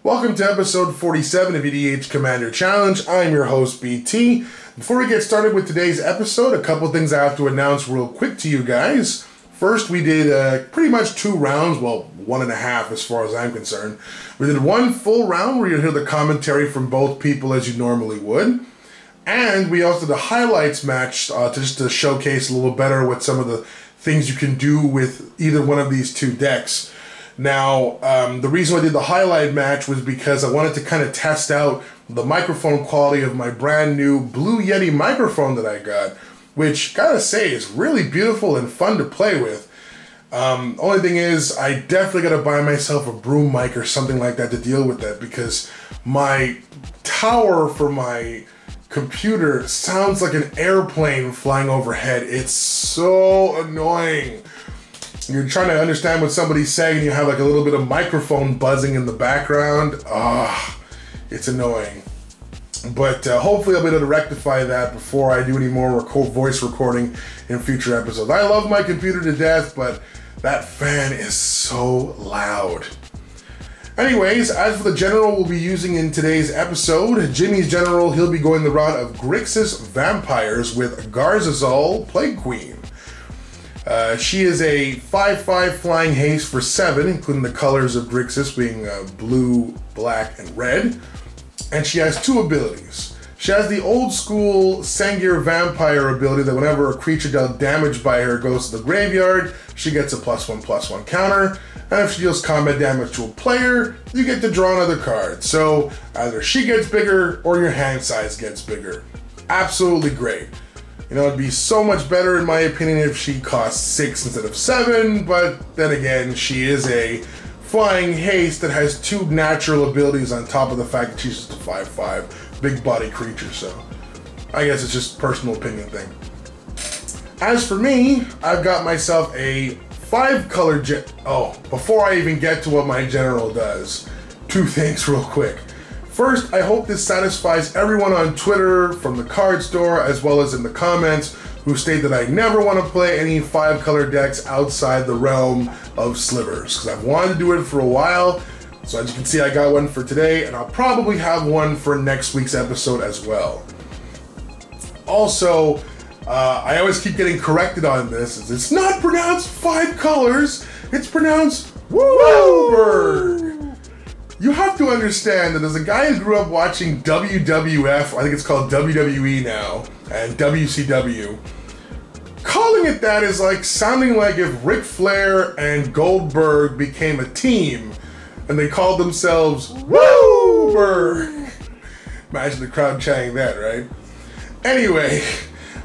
Welcome to episode 47 of EDH Commander Challenge. I'm your host, BT. Before we get started with today's episode, a couple things I have to announce real quick to you guys. First, we did pretty much 2 rounds, well, 1.5 as far as I'm concerned. We did 1 full round where you'll hear the commentary from both people as you normally would. And we also did a highlights match just to showcase a little better what some of the things you can do with either one of these 2 decks. Now, the reason I did the highlight match was because I wanted to kind of test out the microphone quality of my brand new Blue Yeti microphone that I got, which, gotta say, is really beautiful and fun to play with. Only thing is, I definitely gotta buy myself a broom mic or something like that to deal with that, because my tower for my computer sounds like an airplane flying overhead. It's so annoying. You're trying to understand what somebody's saying and you have like a little bit of microphone buzzing in the background. It's annoying. But hopefully I'll be able to rectify that before I do any more voice recording in future episodes. I love my computer to death, but that fan is so loud. Anyways, as for the general we'll be using in today's episode, Jimmy's general, he'll be going the route of Grixis Vampires with Garza Plague Queen. She is a 5/5 flying haste for 7, including the colors of Grixis being blue, black, and red. And she has 2 abilities. She has the old school Sengir Vampire ability that whenever a creature dealt damage by her goes to the graveyard, she gets a +1/+1 counter. And if she deals combat damage to a player, you get to draw another card. So either she gets bigger or your hand size gets bigger. Absolutely great. You know, it'd be so much better, in my opinion, if she cost 6 instead of 7, but then again, she is a flying haste that has 2 natural abilities on top of the fact that she's just a 5/5 big body creature, so I guess it's just a personal opinion thing. As for me, I've got myself a 5-color before I even get to what my general does, 2 things real quick. First, I hope this satisfies everyone on Twitter, from the card store, as well as in the comments, who state that I never want to play any 5-color decks outside the realm of slivers, because I've wanted to do it for a while. So as you can see, I got one for today, and I'll probably have one for next week's episode as well. Also, I always keep getting corrected on this. It's not pronounced 5 colors, it's pronounced Wooberg. You have to understand that as a guy who grew up watching WWF, I think it's called WWE now, and WCW, calling it that is like sounding like if Ric Flair and Goldberg became a team and they called themselves Wooberg. Imagine the crowd chanting that, right? Anyway,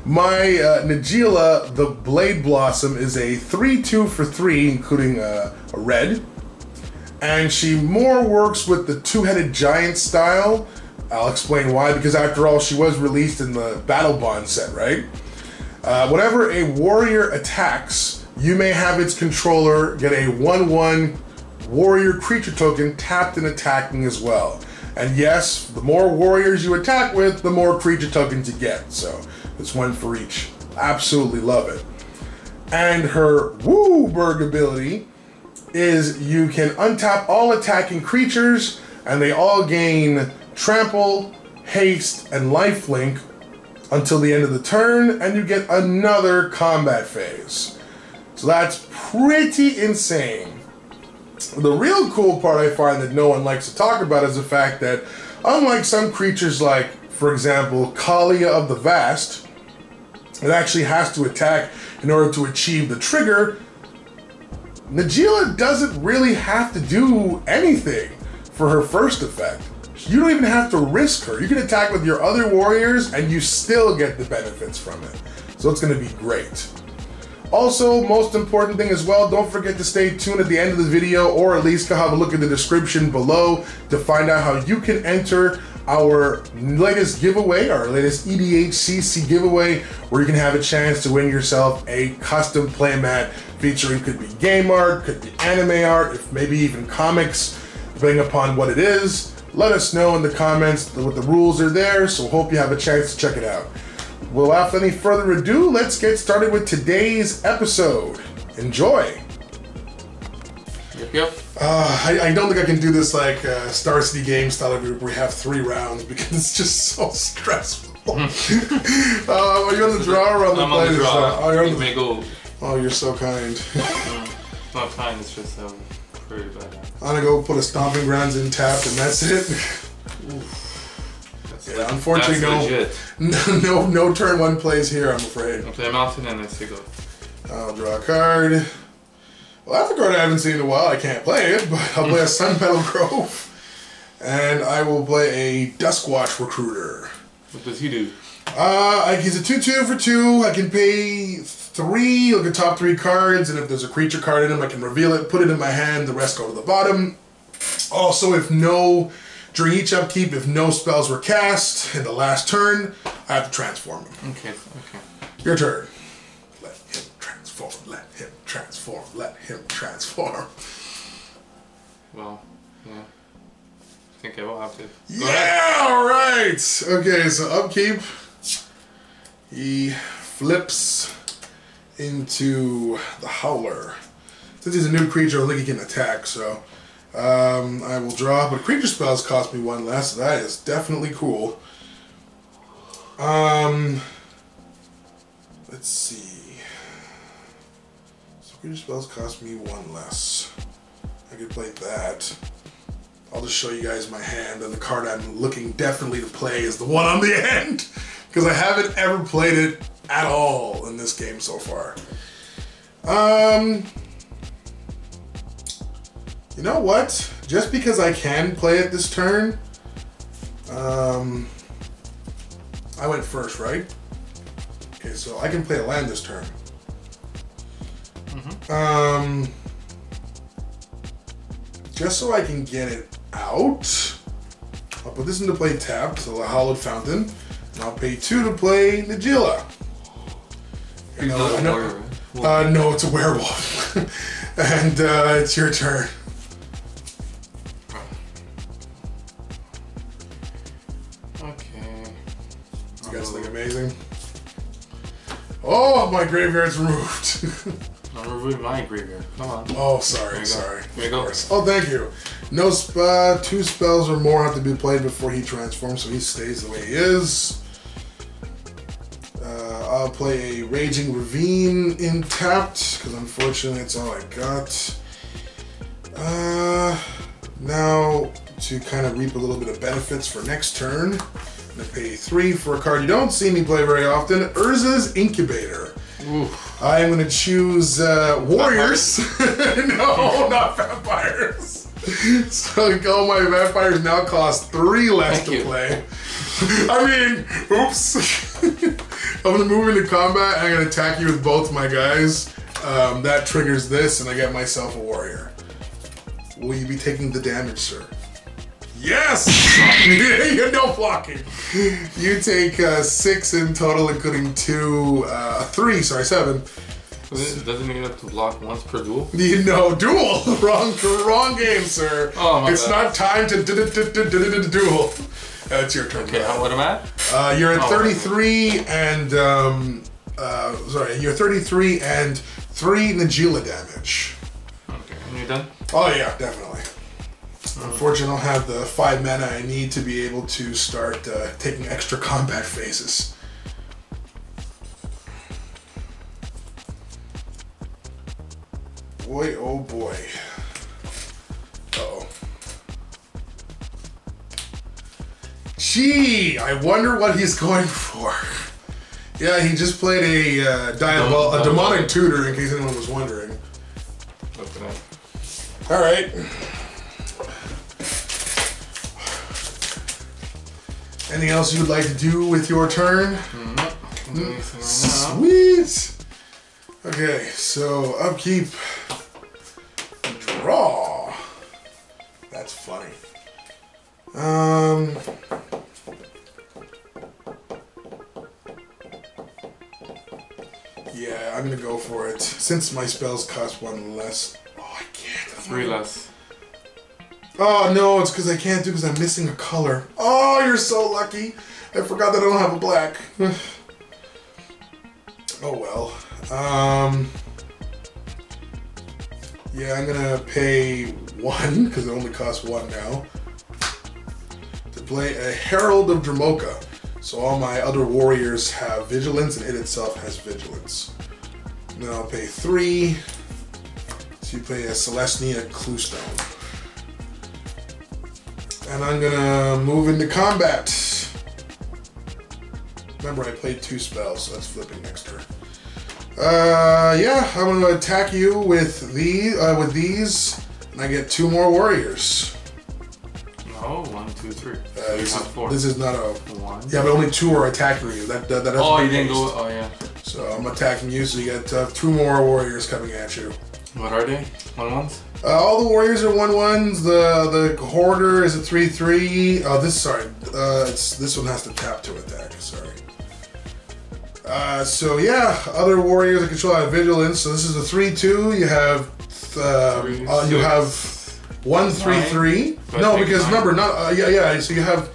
my Najeela, the Blade Blossom, is a 3/2 for 3, including a red. And she more works with the 2-headed giant style. I'll explain why, because after all, she was released in the Battle Bond set, right? Whenever a warrior attacks, you may have its controller get a 1/1 warrior creature token tapped and attacking as well. And yes, the more warriors you attack with, the more creature tokens you get. So it's 1 for each. Absolutely love it. And her Wooberg ability is you can untap all attacking creatures, and they all gain trample, haste, and lifelink until the end of the turn, and you get another combat phase. So that's pretty insane. The real cool part I find that no one likes to talk about is the fact that unlike some creatures like, for example, Kalia of the Vast, it actually has to attack in order to achieve the trigger, Najeela doesn't really have to do anything for her first effect. You don't even have to risk her. You can attack with your other warriors and you still get the benefits from it. So it's going to be great. Also, most important thing as well, don't forget to stay tuned at the end of the video, or at least go have a look at the description below to find out how you can enter our latest giveaway, our latest EDHCC giveaway, where you can have a chance to win yourself a custom playmat featuring, could be game art, could be anime art, if maybe even comics, depending upon what it is. Let us know in the comments what the rules are there, so hope you have a chance to check it out. Well, without any further ado, let's get started with today's episode. Enjoy! Yep. I don't think I can do this like Star City game style where we have 3 rounds because it's just so stressful. Are you on the draw or on the play? I'm on the draw. Oh, You may go. Oh, you're so kind. It's not kind, it's just very bad. I'm gonna go put a Stomping Grounds in tapped and that's it. Yeah, unfortunately, no turn 1 plays here, I'm afraid. I'll play a mountain and I say go. I'll draw a card. Well, that's a card I haven't seen in a while. I can't play it, but I'll play a Sunpetal Grove. And I will play a Duskwatch Recruiter. What does he do? He's a 2/2 for 2. I can pay 3, look at top 3 cards, and if there's a creature card in him, I can reveal it, put it in my hand, the rest go to the bottom. Also, during each upkeep, if no spells were cast in the last turn, I have to transform him. Okay. Your turn. Let him transform, let him transform, let him transform. Well, yeah. I think I will have to. Yeah, alright! Okay, so upkeep. He flips into the Howler. Since he's a new creature, I don't think he can attack, so I will draw, but creature spells cost me 1 less, so that is definitely cool. Let's see. So creature spells cost me 1 less. I could play that. I'll just show you guys my hand, and the card I'm looking definitely to play is the one on the end, because I haven't ever played it at all in this game so far. You know what? Just because I can play it this turn, I went first, right? Okay, so I can play a land this turn. Just so I can get it out, I'll put this into play tapped, so the Hallowed Fountain, and I'll pay 2 to play Najeela. No, it's a werewolf. And it's your turn. Okay. You guys look amazing. Oh, my graveyard's removed. I'm removing my graveyard. Come on. Oh, sorry. Here you go. Oh, thank you. No 2 spells or more have to be played before he transforms, so he stays the way he is. I'll play a Raging Ravine in tapped, because unfortunately that's all I got. Now, to kind of reap a little bit of benefits for next turn, I'm going to pay 3 for a card you don't see me play very often, Urza's Incubator. Oof. I'm going to choose warriors. No, not vampires. So all my vampires now cost 3 less to play. I mean, oops. I'm going to move into combat and I'm going to attack you with both my guys. That triggers this and I get myself a warrior. Will you be taking the damage, sir? Yes! You're no blocking. You take 6 in total, including 7. Doesn't he have to block once per duel? No, duel! Wrong game, sir. Oh, my It's bad. not time to duel. It's your turn. Okay, what am I at? You're at 33 and, you're 33 and 3 Najeela damage. Okay, and you're done? Oh yeah, definitely. Unfortunately, I don't have the 5 mana I need to be able to start taking extra combat phases. Boy, oh boy. Uh-oh. Gee, I wonder what he's going for. Yeah, he just played a demonic tutor, in case anyone was wondering. Look at that. All right. Anything else you would like to do with your turn? Sweet. Okay, so upkeep, draw. That's funny. Yeah, I'm gonna go for it. Since my spells cost 1 less. Oh, I can't. 3 less. Oh no, it's because I can't do because I'm missing a color. Oh, you're so lucky. I forgot that I don't have a black. Oh well. Yeah, I'm gonna pay 1, because it only costs 1 now, to play a Herald of Dramoka. So all my other warriors have vigilance, and it itself has vigilance. And then I'll pay 3 to play a Celestia Cluestone. And I'm gonna move into combat. Remember, I played 2 spells, so that's flipping next turn. Yeah, I'm gonna attack you with these, and I get 2 more warriors. No, 1, 2, 3. This is not a 1. Yeah, but only 2 are attacking you. That doesn't Oh, you make didn't haste. go. Oh, yeah. So I'm attacking you, so you get 2 more warriors coming at you. What are they? 1/1s? All the warriors are 1/1s. The hoarder is a 3/3. Oh, this one has to tap to attack. Sorry. So yeah, other warriors that control have vigilance. So this is a 3/2. You have 1 3/3. No, because 9. Remember, not yeah. So you have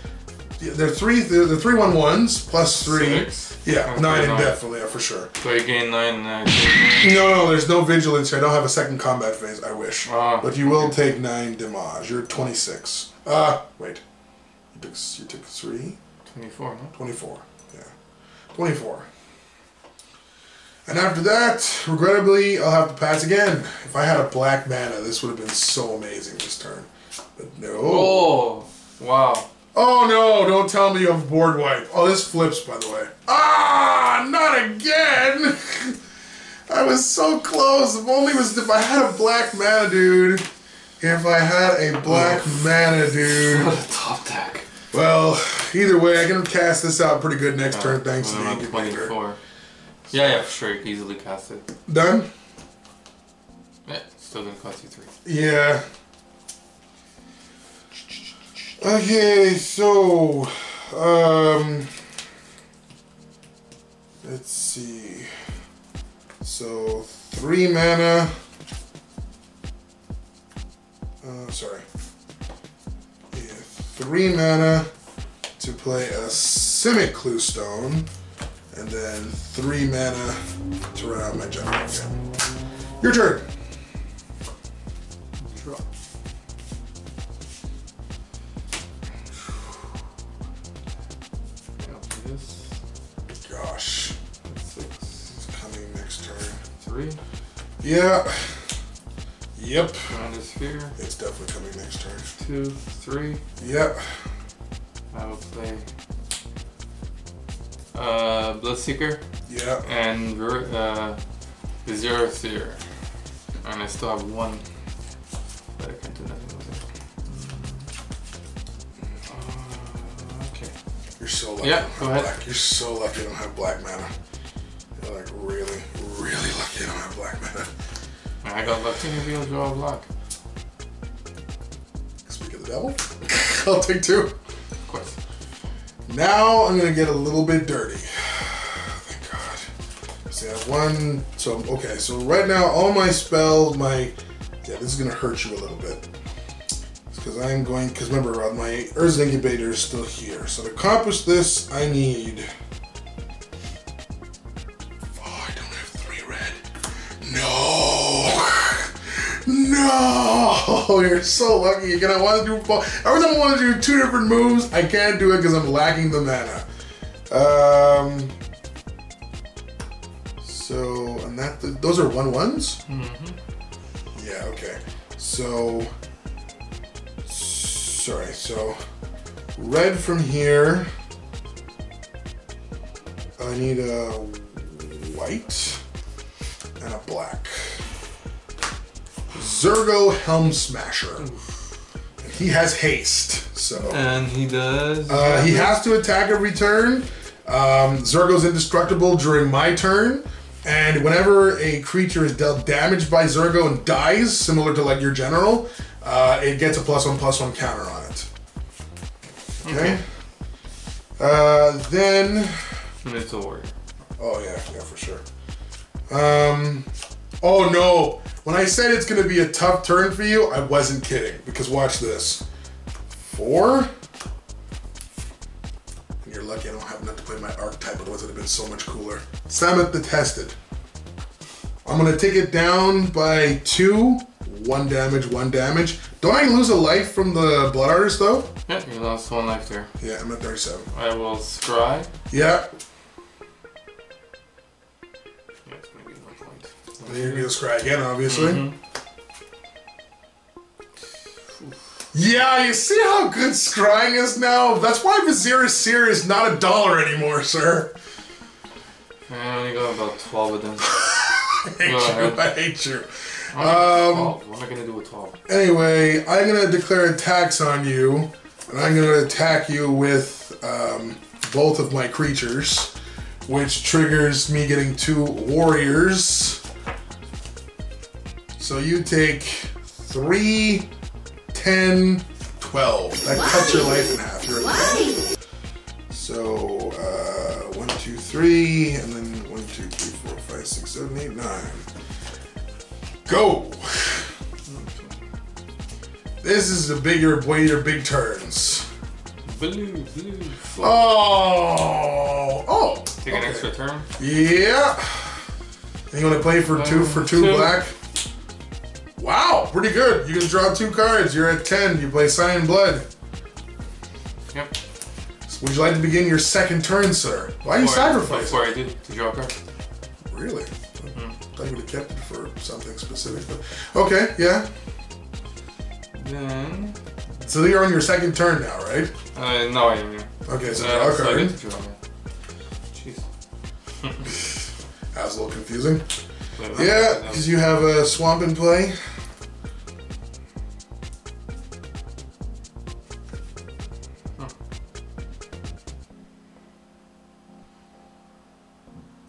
they're 3/1s plus 3. 6. Yeah, Okay, 9 9. indefinitely, for sure. So you gain 9. No, there's no vigilance here. I don't have a second combat phase. I wish, but you will okay. take 9 damage. You're 26. Wait, you took 3. 24, no? 24. Yeah, 24. And after that, regrettably, I'll have to pass again. If I had a black mana, this would have been so amazing this turn. But no. Oh, wow. Oh no, don't tell me you have board wipe. Oh, this flips, by the way. Ah, not again! I was so close. If I had a black mana, dude. If I had a black mana, dude. What a top deck. Well, either way, I can cast this out pretty good next turn, thanks to the incubator. 24. Yeah, for sure. You can easily cast it. Done? Yeah, it's still gonna cost you 3. Yeah. Okay, so let's see. So 3 mana. Sorry. Yeah, 3 mana to play a Simic Cluestone, and then 3 mana to run out my general. Okay. Your turn. Draw. This. Gosh. 6. It's coming next turn. 3. Yeah. Yep. Commander Sphere. It's definitely coming next turn. 2, 3. Yep. I will play Bloodseeker. Yep. And Zero Seer. And I still have 1. But I can't do nothing with it. Okay. You're so lucky. Yeah, go ahead. You're so lucky I don't have black mana. You're like really, really lucky I don't have black mana. I got lucky to be able to draw a block. Speak of the devil. I'll take 2. Of course. Now I'm gonna get a little bit dirty. Thank God. So I have 1. So okay. So right now all my spells, this is gonna hurt you a little bit. Because remember, my Urza Incubator is still here. So to accomplish this, I need. Oh, I don't have 3 red. No! No! You're so lucky. Again, I want to do. Every time I want to do 2 different moves, I can't do it because I'm lacking the mana. So, and those are 1/1s? Mm-hmm. Yeah, okay. So. Sorry, so red from here. I need a white and a black. Zurgo Helm Smasher. And he has haste, so. And he does. He has to attack every turn. Zurgo's indestructible during my turn. And whenever a creature is dealt damage by Zurgo and dies, similar to like your general, it gets a +1/+1 counter on it. Okay. Then. It's a warrior. Oh yeah, for sure. Oh no! When I said it's gonna be a tough turn for you, I wasn't kidding. Because watch this. 4. And you're lucky I don't have enough to play my archetype, otherwise it would have been so much cooler. Sammoth the Tested. I'm gonna take it down by 2. 1 damage, 1 damage. Don't I lose a life from the Blood Artist though? Yeah, you lost 1 life there. Yeah, I'm at 37. I will scry. Yeah. Yeah, it's gonna be 1 point. You're gonna scry again, obviously. Mm-hmm. Yeah, you see how good scrying is now? That's why Vizier's Seer is not $1 anymore, sir. I only got about 12 of them. I hate you. 12. What am I gonna do with 12? Anyway, I'm gonna declare attacks on you, and I'm gonna attack you with both of my creatures, which triggers me getting 2 warriors. So you take 3, 10, 12. That cuts your life in half. You're at So 1, 2, 3, and then 1, 2, 3, 4, 5, 6, 7, 8, 9. Go! This is one of your big turns. Blue. Oh! Take an extra turn? Yeah. You want to play for 2 black? Wow, pretty good. You can draw 2 cards. You're at 10. You play Sign Blood. Yep. Would you like to begin your 2nd turn, sir? Why are you sacrificing? Before I do, to draw a card. Really? I thought you would have kept it for something specific. But okay, yeah. Then... So you're on your 2nd turn now, right? No, I am. Yeah. Okay, so draw a so I card. get to draw. Jeez. That was a little confusing. Yeah, because you have a swamp in play.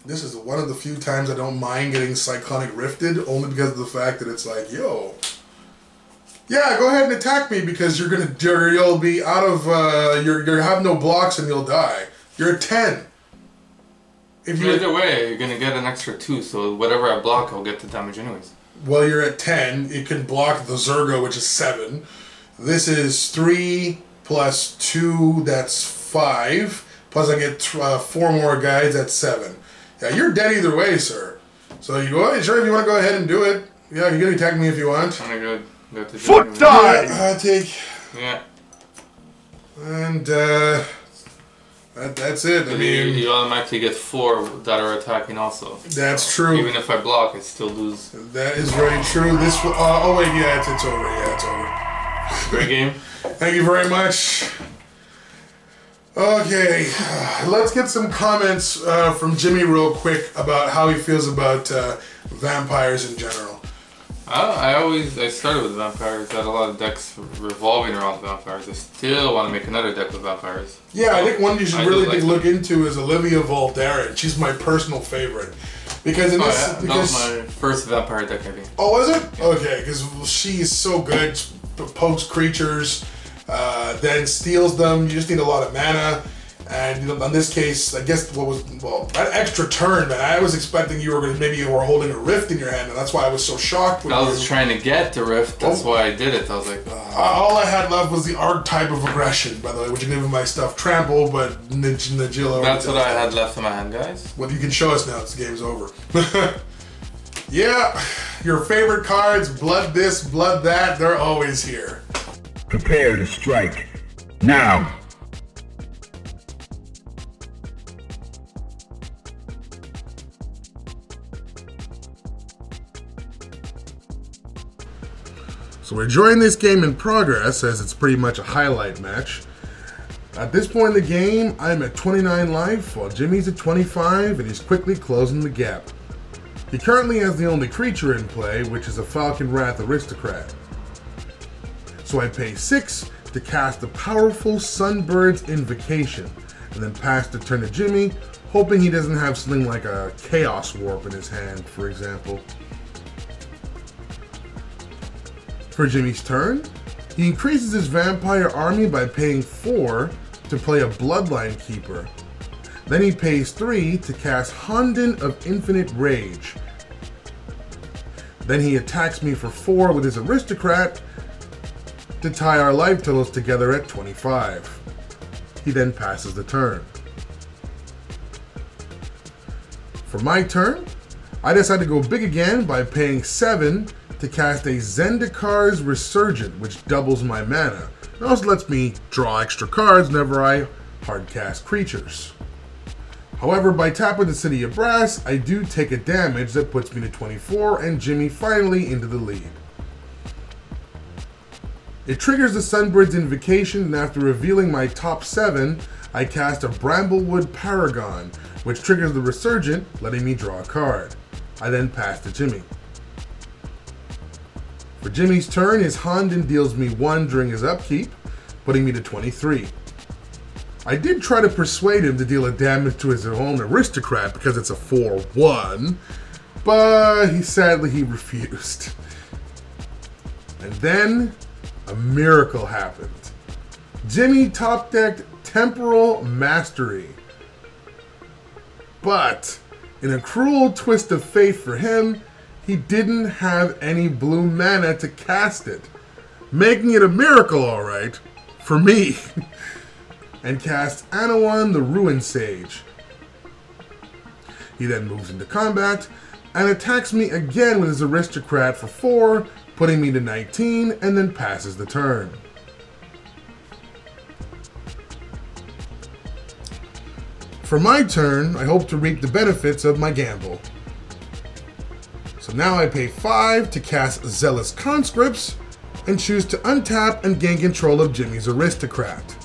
This is one of the few times I don't mind getting Cyclonic Rifted, only because of the fact that it's like, yo, yeah, go ahead and attack me because you'll be out of, you have no blocks and you'll die. You're at 10. Either way, you're gonna get an extra 2, so whatever I block, I'll get the damage anyways. Well, you're at 10. It can block the Zergo, which is 7. This is 3 plus 2, that's 5. Plus I get 4 more guys, that's 7. Yeah, you're dead either way, sir. So you go ahead, sure, if you want to go ahead and do it. Yeah, you can attack me if you want. I'm gonna go to Foot die! I take... Yeah. And, that's it. I mean, you automatically get 4 that are attacking also. That's true. Even if I block, I still lose. That is very true. This will, oh wait, yeah, it's over. Yeah, it's over. Great game. Thank you very much. Okay, let's get some comments from Jimmy real quick about how he feels about vampires in general. I started with vampires. I had a lot of decks revolving around vampires. I still want to make another deck with vampires. Yeah, I think one you should really look into is Olivia Valderin. She's my personal favorite. Because in this, that was my first vampire deck, I think. Oh, was it? Yeah. Okay, because she is so good. She pokes creatures, then steals them. You just need a lot of mana. And in this case, I guess that extra turn, man. I was expecting you were holding a rift in your hand, and that's why I was so shocked. I was trying to get the rift. That's why I did it. I was like, all I had left was the archetype of aggression, by the way, which you give my stuff trample, but Najeela. That's what I had left in my hand, guys. Well, you can show us now. The game's over. Yeah, your favorite cards, blood this, blood that, they're always here. Prepare to strike. Now! So we're enjoying this game in progress as it's pretty much a highlight match. At this point in the game, I'm at 29 life while Jimmy's at 25 and he's quickly closing the gap. He currently has the only creature in play, which is a Falcon Wrath Aristocrat. So I pay 6 to cast the powerful Sunbird's Invocation and then pass the turn to Jimmy, hoping he doesn't have something like a Chaos Warp in his hand, for example. For Jimmy's turn, he increases his vampire army by paying 4 to play a Bloodline Keeper. Then he pays 3 to cast Honden of Infinite Rage. Then he attacks me for 4 with his Aristocrat to tie our life totals together at 25. He then passes the turn. For my turn, I decide to go big again by paying 7 to cast a Zendikar's Resurgent, which doubles my mana. It also lets me draw extra cards whenever I hardcast creatures. However, by tapping the City of Brass, I do take a damage that puts me to 24 and Jimmy finally into the lead. It triggers the Sunbird's Invocation, and after revealing my top 7, I cast a Bramblewood Paragon, which triggers the Resurgent, letting me draw a card. I then pass to Jimmy. For Jimmy's turn, his Honden deals me 1 during his upkeep, putting me to 23. I did try to persuade him to deal a damage to his own Aristocrat because it's a 4/1, but sadly refused. And then a miracle happened. Jimmy top-decked Temporal Mastery. But in a cruel twist of fate for him, he didn't have any blue mana to cast it, making it a miracle, alright, for me. And cast Anawan the Ruin Sage. He then moves into combat and attacks me again with his Aristocrat for 4, putting me to 19, and then passes the turn. For my turn, I hope to reap the benefits of my gamble. So now I pay 5 to cast Zealous Conscripts and choose to untap and gain control of Jimmy's Aristocrat.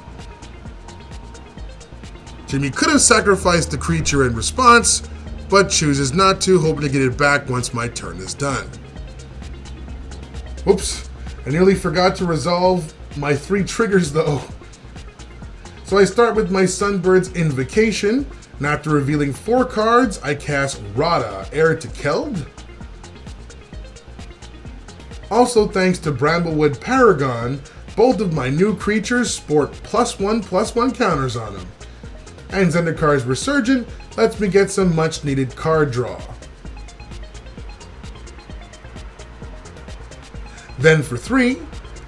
Jimmy could have sacrificed the creature in response, but chooses not to, hoping to get it back once my turn is done. Oops, I nearly forgot to resolve my 3 triggers though. So I start with my Sunbird's Invocation, and after revealing 4 cards, I cast Rada, Heir to Keld. Also thanks to Bramblewood Paragon, both of my new creatures sport +1/+1 counters on them. And Zendikar's Resurgent lets me get some much needed card draw. Then for 3,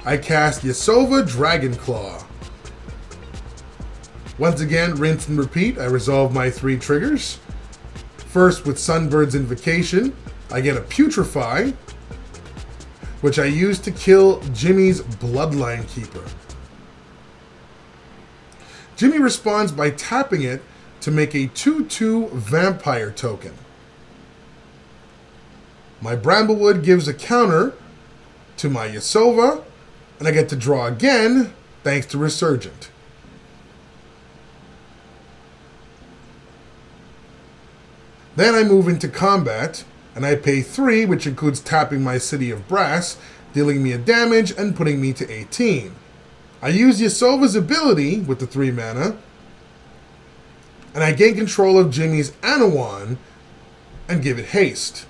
I cast Yasova Dragonclaw. Once again, rinse and repeat, I resolve my 3 triggers. First with Sunbird's Invocation, I get a Putrefy, which I use to kill Jimmy's Bloodline Keeper. Jimmy responds by tapping it to make a 2/2 Vampire token. My Bramblewood gives a counter to my Yasova, and I get to draw again thanks to Resurgent. Then I move into combat, and I pay 3, which includes tapping my City of Brass, dealing me a damage and putting me to 18. I use Yasova's ability with the 3 mana, and I gain control of Jimmy's Anawan and give it haste.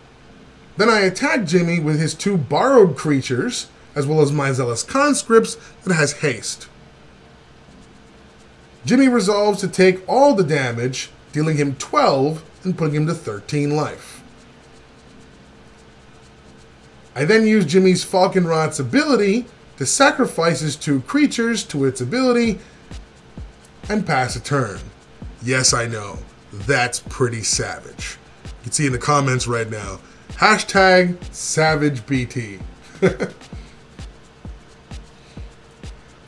Then I attack Jimmy with his 2 borrowed creatures, as well as my Zealous Conscripts that has haste. Jimmy resolves to take all the damage, dealing him 12 and putting him to 13 life. I then use Jimmy's Falconrot's ability to sacrifice his 2 creatures to its ability and pass a turn. Yes, I know, that's pretty savage. You can see in the comments right now, #SavageBT.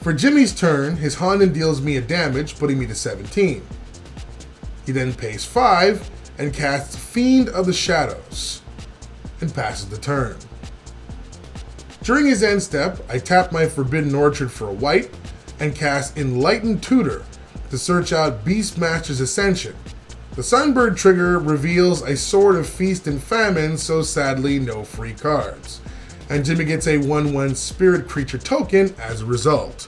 For Jimmy's turn, his Honden deals me a damage, putting me to 17. He then pays 5 and casts Fiend of the Shadows and passes the turn. During his end step, I tap my Forbidden Orchard for a white and cast Enlightened Tutor to search out Beastmaster's Ascension. The Sunbird trigger reveals a Sword of Feast and Famine, so sadly no free cards. And Jimmy gets a 1/1 Spirit Creature token as a result.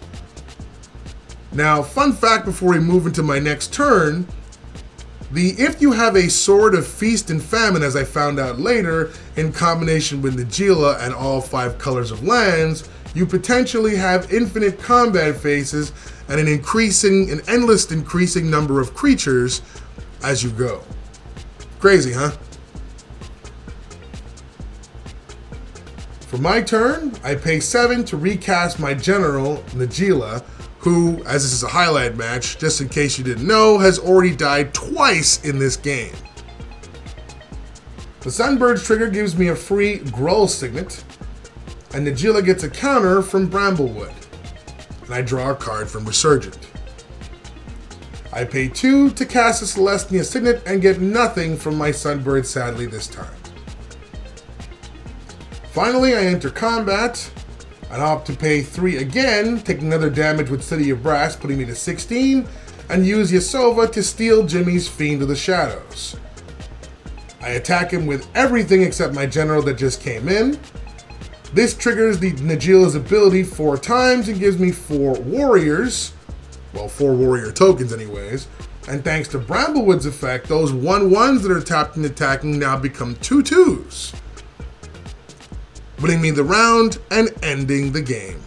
Now, fun fact before we move into my next turn, if you have a Sword of Feast and Famine, as I found out later, in combination with Najeela and all 5 colors of lands, you potentially have infinite combat phases and an endless increasing number of creatures as you go. Crazy, huh? For my turn, I pay 7 to recast my general, Najeela, who, as this is a highlight match, just in case you didn't know, has already died twice in this game. The Sunbird's trigger gives me a free Gruul Signet, and Najeela gets a counter from Bramblewood, and I draw a card from Resurgent. I pay 2 to cast a Celestia Signet and get nothing from my Sunbird sadly this time. Finally, I enter combat and opt to pay 3 again, taking another damage with City of Brass, putting me to 16, and use Yasova to steal Jimmy's Fiend of the Shadows. I attack him with everything except my general that just came in. This triggers the Najeela's ability 4 times and gives me 4 warriors. Well, 4 warrior tokens anyways. And thanks to Bramblewood's effect, those 1/1s that are tapped and attacking now become 2/2s. Winning me the round and ending the game.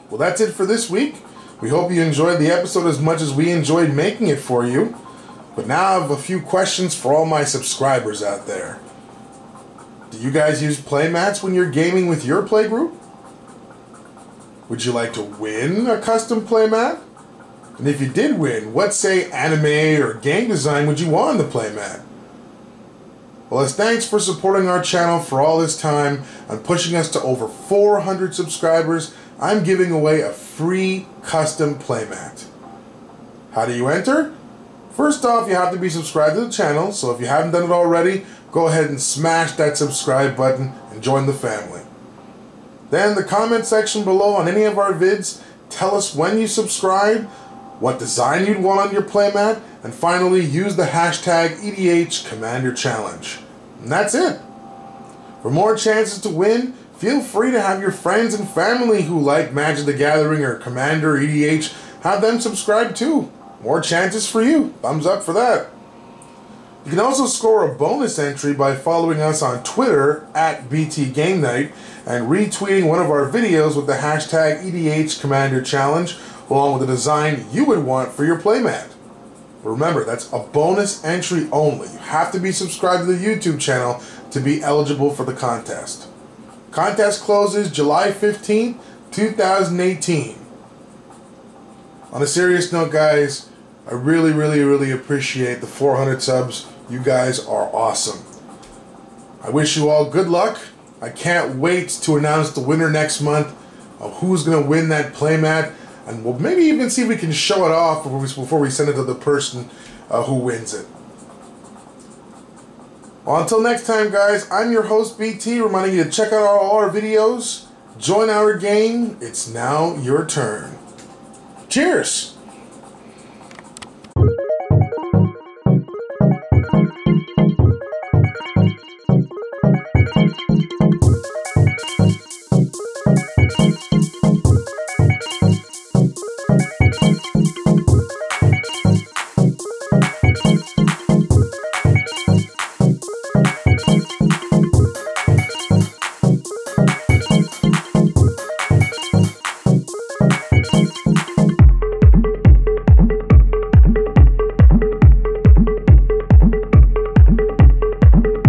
Well, that's it for this week. We hope you enjoyed the episode as much as we enjoyed making it for you. But now I have a few questions for all my subscribers out there. Do you guys use playmats when you're gaming with your playgroup? Would you like to win a custom playmat? And if you did win, what say anime or game design would you want on the playmat? Well, as thanks for supporting our channel for all this time and pushing us to over 400 subscribers, I'm giving away a free custom playmat. How do you enter? First off, you have to be subscribed to the channel, so if you haven't done it already, go ahead and smash that subscribe button and join the family. Then the comment section below on any of our vids, tell us when you subscribe, what design you'd want on your playmat, and finally use the hashtag EDH Commander Challenge. And that's it. For more chances to win, feel free to have your friends and family who like Magic the Gathering or Commander or EDH, have them subscribe too. More chances for you. Thumbs up for that. You can also score a bonus entry by following us on Twitter @BTGameNight and retweeting one of our videos with the hashtag EDH Commander Challenge along with the design you would want for your playmat. But remember, that's a bonus entry only. You have to be subscribed to the YouTube channel to be eligible for the contest. Contest closes July 15th, 2018. On a serious note, guys, I really appreciate the 400 subs. You guys are awesome. I wish you all good luck. I can't wait to announce the winner next month of who's going to win that playmat, and we'll maybe even see if we can show it off before we send it to the person who wins it. Well, until next time, guys, I'm your host, BT, reminding you to check out all our videos, join our game. It's now your turn. Cheers!